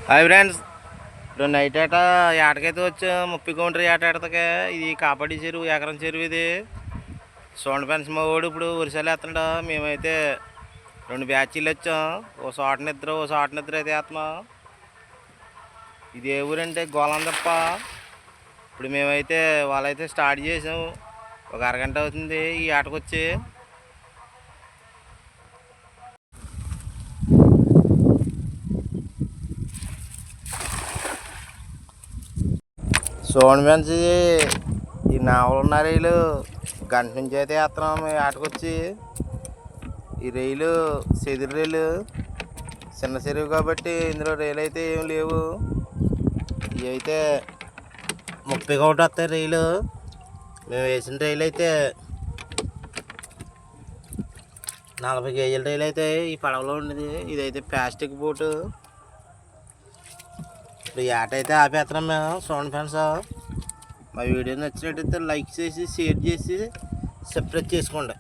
Hi friends, ఇప్పుడు night ఏట ఏటకైతే వచ్చాం. 30 కౌంటర్ ఏటకి. ఇది కాపాడి చెరువు, ఎకరం చెరువు ఇది. సోండ ఫ్రెండ్స్ మా వాడు ఇప్పుడు వరిసాలు వేస్తుండ. మేమైతే 2 బ్యాచీలు వచ్చాం. ఓ చోట నిద్ర అయితే వేస్తున్నాం. ఇది ఏ ఊరంటే గోలందప్ప. ఇప్పుడు మేమైతే వాళ్ళైతే స్టార్ట్ చేసాం. ఒక అరగంట అవుతుంది ఈ ఆటకు వచ్చి. చూడండి ఫ్రెండ్స్, ఈ నావలున్న రైలు గంట నుంచి అయితే వేస్తున్నాం మేము ఆటకొచ్చి. ఈ రైలు చెదురు రైలు, చిన్న చెరువు కాబట్టి ఇందులో రైలు అయితే ఏం లేవు. ఇవి అయితే 30 కౌంట్ వస్తాయి రైలు. మేము వేసిన రైలు అయితే 40 కేజీల రైలు అయితే ఈ పడవలో ఉండేది. ఇదైతే ప్లాస్టిక్ బోటు. ఇప్పుడు ఏట అయితే ఆపేస్తున్నాం మేము. చూడండి ఫ్రెండ్స్, మా వీడియో నచ్చినట్టయితే లైక్ చేసి, షేర్ చేసి, సబ్స్క్రైబ్ చేసుకోండి.